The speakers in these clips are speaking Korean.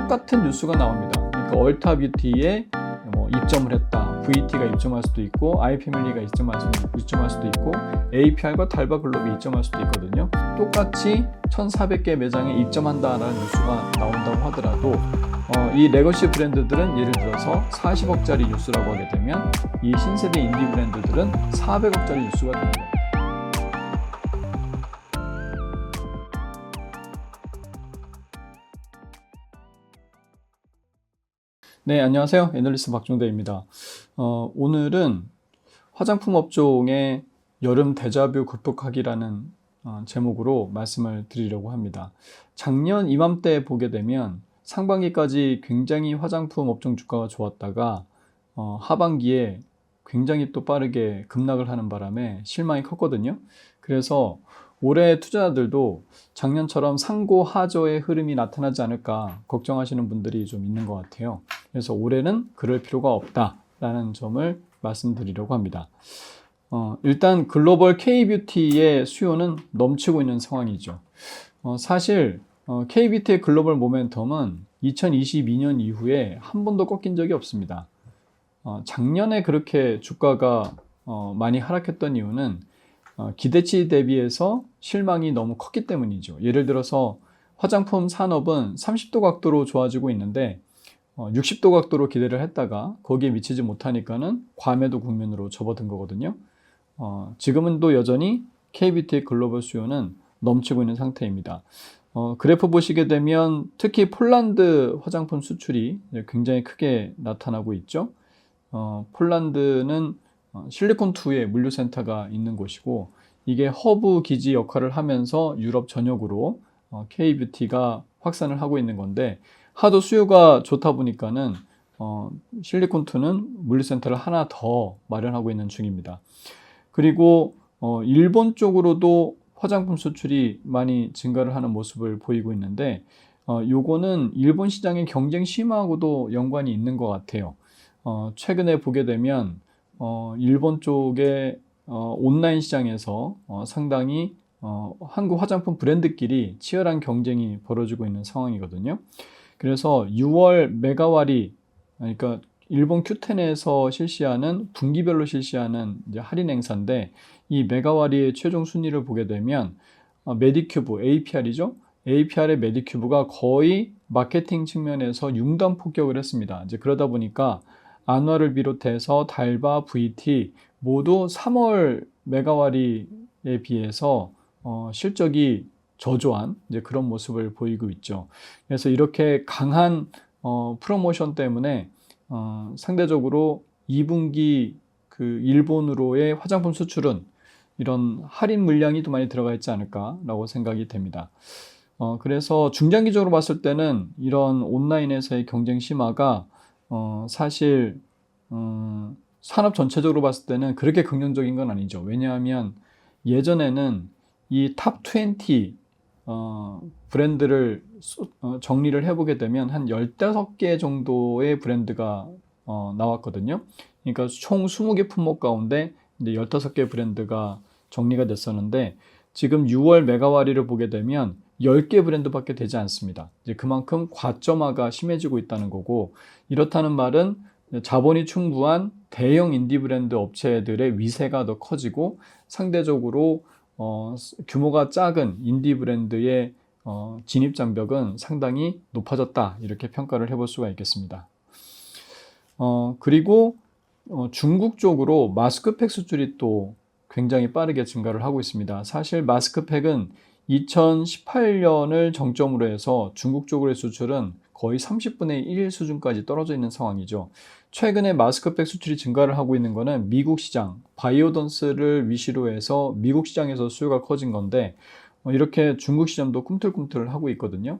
똑같은 뉴스가 나옵니다. 그러니까 얼타 뷰티에 뭐 입점을 했다, VT가 입점할 수도 있고, 아이패밀리가 입점할 수도 있고, APR과 달바글로비 입점할 수도 있거든요. 똑같이 1,400개 매장에 입점한다라는 뉴스가 나온다고 하더라도 이 레거시 브랜드들은 예를 들어서 40억짜리 뉴스라고 하게 되면 이 신세대 인디 브랜드들은 400억짜리 뉴스가 되는 겁니다. 네, 안녕하세요. 애널리스트 박종대입니다. 오늘은 화장품 업종의 여름 데자뷰 극복하기라는 제목으로 말씀을 드리려고 합니다. 작년 이맘때 보게 되면 상반기까지 굉장히 화장품 업종 주가가 좋았다가 하반기에 굉장히 또 빠르게 급락을 하는 바람에 실망이 컸거든요. 그래서 올해 투자자들도 작년처럼 상고하저의 흐름이 나타나지 않을까 걱정하시는 분들이 좀 있는 것 같아요. 그래서 올해는 그럴 필요가 없다라는 점을 말씀드리려고 합니다. 일단 글로벌 K-뷰티의 수요는 넘치고 있는 상황이죠. 사실 K-뷰티의 글로벌 모멘텀은 2022년 이후에 한 번도 꺾인 적이 없습니다. 작년에 그렇게 주가가 많이 하락했던 이유는 기대치 대비해서 실망이 너무 컸기 때문이죠. 예를 들어서 화장품 산업은 30도 각도로 좋아지고 있는데 60도 각도로 기대를 했다가 거기에 미치지 못하니까는 과매도 국면으로 접어든 거거든요. 지금은 또 여전히 K-뷰티의 글로벌 수요는 넘치고 있는 상태입니다. 그래프 보시게 되면 특히 폴란드 화장품 수출이 굉장히 크게 나타나고 있죠. 폴란드는 실리콘2의 물류센터가 있는 곳이고, 이게 허브 기지 역할을 하면서 유럽 전역으로 K-뷰티가 확산을 하고 있는 건데, 하도 수요가 좋다 보니까는 실리콘2는 물류센터를 하나 더 마련하고 있는 중입니다. 그리고 일본 쪽으로도 화장품 수출이 많이 증가를 하는 모습을 보이고 있는데, 요거는 일본 시장의 경쟁 심화하고도 연관이 있는 것 같아요. 최근에 보게 되면 일본 쪽의 온라인 시장에서 상당히 한국 화장품 브랜드끼리 치열한 경쟁이 벌어지고 있는 상황이거든요. 그래서 6월 메가와리, 그러니까 일본 Q10에서 실시하는 분기별로 실시하는 이제 할인 행사인데, 이 메가와리의 최종 순위를 보게 되면 메디큐브, APR이죠. APR의 메디큐브가 거의 마케팅 측면에서 융단 폭격을 했습니다. 이제 그러다 보니까 안화를 비롯해서 달바, VT 모두 3월 메가와리에 비해서 실적이 저조한 이제 그런 모습을 보이고 있죠. 그래서 이렇게 강한 프로모션 때문에 상대적으로 2분기 그 일본으로의 화장품 수출은 이런 할인 물량이 더 많이 들어가 있지 않을까라고 생각이 됩니다. 그래서 중장기적으로 봤을 때는 이런 온라인에서의 경쟁 심화가 사실 산업 전체적으로 봤을 때는 그렇게 긍정적인 건 아니죠. 왜냐하면 예전에는 이 탑 20 브랜드를 정리를 해보게 되면 한 15개 정도의 브랜드가 나왔거든요. 그러니까 총 20개 품목 가운데 이제 15개 브랜드가 정리가 됐었는데, 지금 6월 메가와리를 보게 되면 10개 브랜드밖에 되지 않습니다. 이제 그만큼 과점화가 심해지고 있다는 거고, 이렇다는 말은 자본이 충분한 대형 인디 브랜드 업체들의 위세가 더 커지고, 상대적으로 규모가 작은 인디 브랜드의 진입 장벽은 상당히 높아졌다, 이렇게 평가를 해볼 수가 있겠습니다. 그리고 중국 쪽으로 마스크팩 수출이 또 굉장히 빠르게 증가를 하고 있습니다. 사실 마스크팩은 2018년을 정점으로 해서 중국 쪽으로의 수출은 거의 30분의 1 수준까지 떨어져 있는 상황이죠. 최근에 마스크팩 수출이 증가를 하고 있는 것은 미국 시장, 바이오던스를 위시로 해서 미국 시장에서 수요가 커진 건데, 이렇게 중국 시장도 꿈틀꿈틀 하고 있거든요.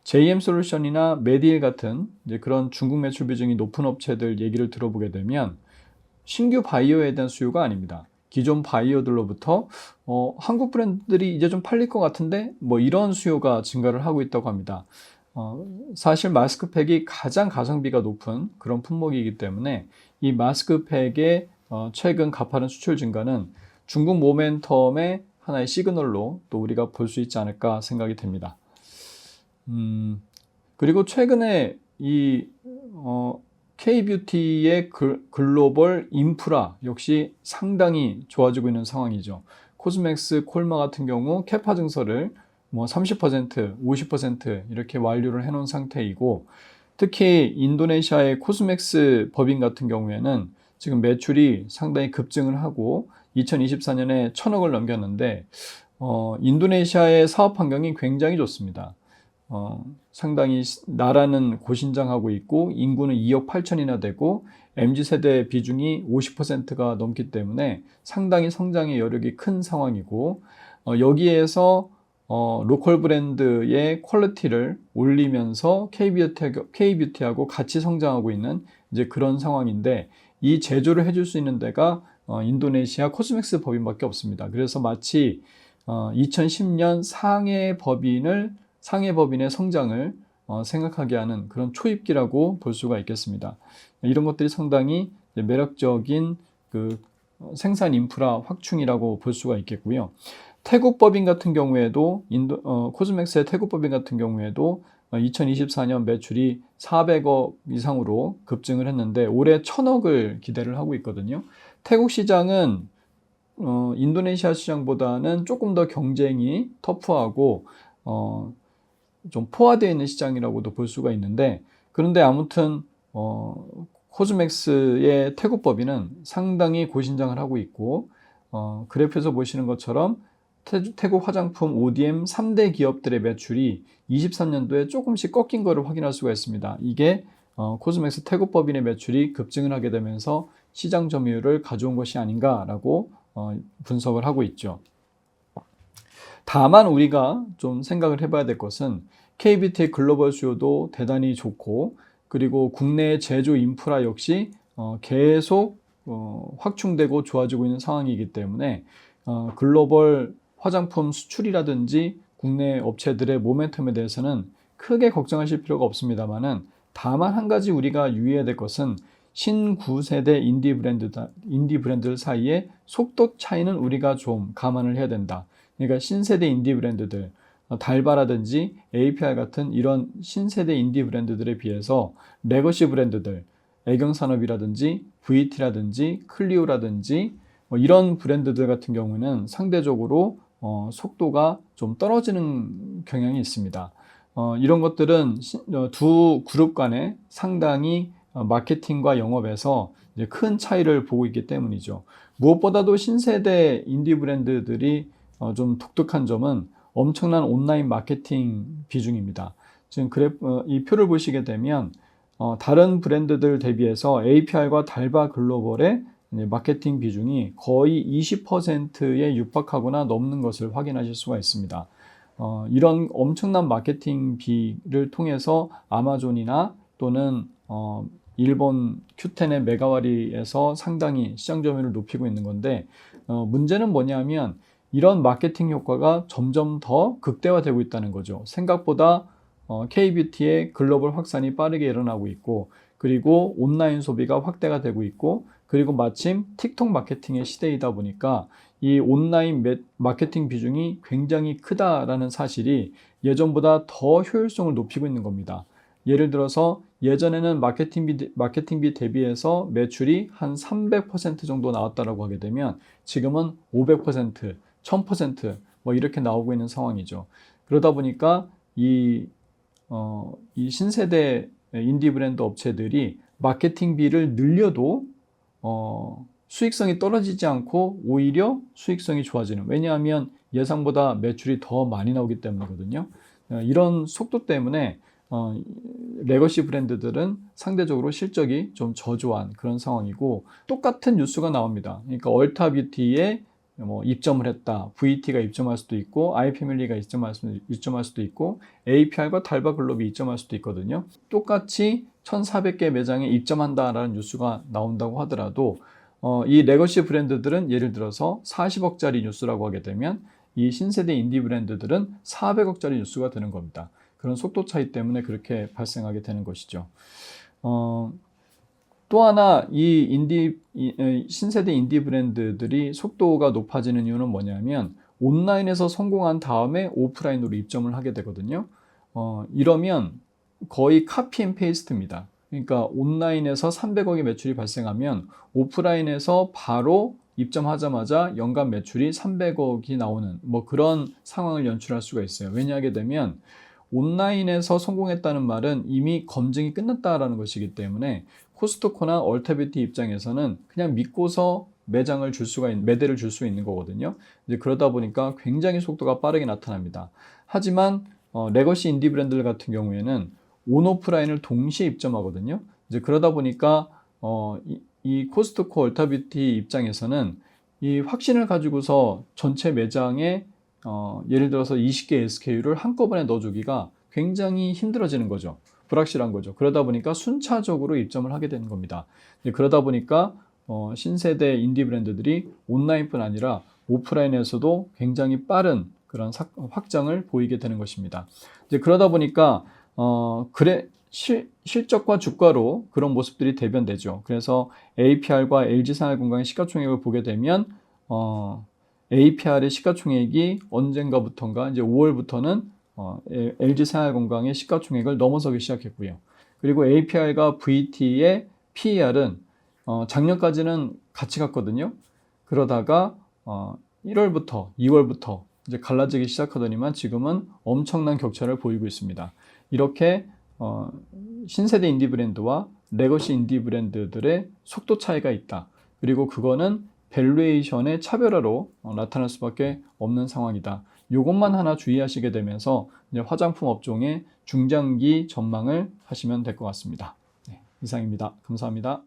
JM솔루션이나 메디힐 같은 이제 그런 중국 매출 비중이 높은 업체들 얘기를 들어보게 되면 신규 바이오에 대한 수요가 아닙니다. 기존 바이오들로부터 한국 브랜드들이 이제 좀 팔릴 것 같은데 뭐 이런 수요가 증가를 하고 있다고 합니다. 사실 마스크팩이 가장 가성비가 높은 그런 품목이기 때문에 이 마스크팩의 최근 가파른 수출 증가는 중국 모멘텀의 하나의 시그널로 또 우리가 볼 수 있지 않을까 생각이 됩니다. 그리고 최근에 이 K뷰티의 글로벌 인프라 역시 상당히 좋아지고 있는 상황이죠. 코스맥스, 콜마 같은 경우 캐파 증설을 뭐 30%, 50% 이렇게 완료를 해놓은 상태이고, 특히 인도네시아의 코스맥스 법인 같은 경우에는 지금 매출이 상당히 급증을 하고 2024년에 1,000억을 넘겼는데, 인도네시아의 사업 환경이 굉장히 좋습니다. 상당히 나라는 고신장하고 있고 인구는 2억 8천이나 되고 MZ세대 비중이 50%가 넘기 때문에 상당히 성장의 여력이 큰 상황이고, 여기에서 로컬 브랜드의 퀄리티를 올리면서 K뷰티하고 같이 성장하고 있는 이제 그런 상황인데, 이 제조를 해줄 수 있는 데가 인도네시아 코스맥스 법인밖에 없습니다. 그래서 마치 2010년 상해 법인의 성장을 생각하게 하는 그런 초입기라고 볼 수가 있겠습니다. 이런 것들이 상당히 매력적인 그 생산 인프라 확충이라고 볼 수가 있겠고요. 태국 법인 같은 경우에도 코스맥스의 태국 법인 같은 경우에도 2024년 매출이 400억 이상으로 급증을 했는데 올해 1,000억을 기대를 하고 있거든요. 태국 시장은 인도네시아 시장보다는 조금 더 경쟁이 터프하고 좀 포화되어 있는 시장이라고도 볼 수가 있는데, 그런데 아무튼 코스맥스의 태국 법인은 상당히 고신장을 하고 있고, 그래프에서 보시는 것처럼 태국 화장품 ODM 3대 기업들의 매출이 23년도에 조금씩 꺾인 것을 확인할 수가 있습니다. 이게 코스맥스 태국 법인의 매출이 급증을 하게 되면서 시장 점유율을 가져온 것이 아닌가라고 분석을 하고 있죠. 다만 우리가 좀 생각을 해봐야 될 것은 K뷰티의 글로벌 수요도 대단히 좋고, 그리고 국내 제조 인프라 역시 계속 확충되고 좋아지고 있는 상황이기 때문에 글로벌 화장품 수출이라든지 국내 업체들의 모멘텀에 대해서는 크게 걱정하실 필요가 없습니다만은, 다만 한 가지 우리가 유의해야 될 것은 신구세대 인디 브랜드들 사이의 속도 차이는 우리가 좀 감안을 해야 된다. 그러니까 신세대 인디 브랜드들, 달바라든지 APR 같은 이런 신세대 인디 브랜드들에 비해서 레거시 브랜드들, 애경산업이라든지 VT라든지 클리오라든지 이런 브랜드들 같은 경우는 상대적으로 속도가 좀 떨어지는 경향이 있습니다. 이런 것들은 두 그룹 간에 상당히 마케팅과 영업에서 이제 큰 차이를 보고 있기 때문이죠. 무엇보다도 신세대 인디 브랜드들이 좀 독특한 점은 엄청난 온라인 마케팅 비중입니다. 지금 이 표를 보시게 되면 다른 브랜드들 대비해서 APR과 달바 글로벌의 마케팅 비중이 거의 20%에 육박하거나 넘는 것을 확인하실 수가 있습니다. 이런 엄청난 마케팅 비를 통해서 아마존이나 또는 일본 Q10의 메가와리에서 상당히 시장 점유율을 높이고 있는 건데, 문제는 뭐냐면 이런 마케팅 효과가 점점 더 극대화되고 있다는 거죠. 생각보다 K뷰티의 글로벌 확산이 빠르게 일어나고 있고, 그리고 온라인 소비가 확대가 되고 있고, 그리고 마침 틱톡 마케팅의 시대이다 보니까 이 온라인 마케팅 비중이 굉장히 크다라는 사실이 예전보다 더 효율성을 높이고 있는 겁니다. 예를 들어서 예전에는 마케팅비 대비해서 매출이 한 300% 정도 나왔다라고 하게 되면 지금은 500%, 1000% 뭐 이렇게 나오고 있는 상황이죠. 그러다 보니까 이 신세대 인디 브랜드 업체들이 마케팅비를 늘려도 수익성이 떨어지지 않고 오히려 수익성이 좋아지는, 왜냐하면 예상보다 매출이 더 많이 나오기 때문이거든요. 이런 속도 때문에 레거시 브랜드들은 상대적으로 실적이 좀 저조한 그런 상황이고, 똑같은 뉴스가 나옵니다. 그러니까 얼타뷰티에 입점을 했다, VT가 입점할 수도 있고, 아이패밀리가 입점할 수도 있고, APR과 달바글로벌이 입점할 수도 있거든요. 똑같이 1,400개 매장에 입점한다라는 뉴스가 나온다고 하더라도 이 레거시 브랜드들은 예를 들어서 40억짜리 뉴스라고 하게 되면 이 신세대 인디 브랜드들은 400억짜리 뉴스가 되는 겁니다. 그런 속도 차이 때문에 그렇게 발생하게 되는 것이죠. 또 하나 신세대 인디 브랜드들이 속도가 높아지는 이유는 뭐냐면 온라인에서 성공한 다음에 오프라인으로 입점을 하게 되거든요. 이러면 거의 카피 앤 페이스트입니다. 그러니까 온라인에서 300억의 매출이 발생하면 오프라인에서 바로 입점하자마자 연간 매출이 300억이 나오는 뭐 그런 상황을 연출할 수가 있어요. 왜냐하게 되면 온라인에서 성공했다는 말은 이미 검증이 끝났다라는 것이기 때문에 코스트코나 얼타뷰티 입장에서는 그냥 믿고서 매대를 줄 수 있는 거거든요. 이제 그러다 보니까 굉장히 속도가 빠르게 나타납니다. 하지만 레거시 인디 브랜드들 같은 경우에는 온오프라인을 동시에 입점하거든요. 이제 그러다 보니까 이 코스트코 얼타뷰티 입장에서는 이 확신을 가지고서 전체 매장에 예를 들어서 20개 SKU를 한꺼번에 넣어주기가 굉장히 힘들어지는 거죠. 불확실한 거죠. 그러다 보니까 순차적으로 입점을 하게 되는 겁니다. 그러다 보니까 신세대 인디 브랜드들이 온라인뿐 아니라 오프라인에서도 굉장히 빠른 그런 확장을 보이게 되는 것입니다. 이제 그러다 보니까 실적과 주가로 그런 모습들이 대변되죠. 그래서 APR과 LG생활건강의 시가총액을 보게 되면 APR의 시가총액이 언젠가부턴가 이제 5월부터는 LG생활건강의 시가총액을 넘어서기 시작했고요. 그리고 APR과 VT의 PER은 작년까지는 같이 갔거든요. 그러다가 1월부터 2월부터 이제 갈라지기 시작하더니만 지금은 엄청난 격차를 보이고 있습니다. 이렇게 신세대 인디 브랜드와 레거시 인디 브랜드들의 속도 차이가 있다. 그리고 그거는 밸류에이션의 차별화로 나타날 수밖에 없는 상황이다. 이것만 하나 주의하시게 되면서 이제 화장품 업종의 중장기 전망을 하시면 될 것 같습니다. 네, 이상입니다. 감사합니다.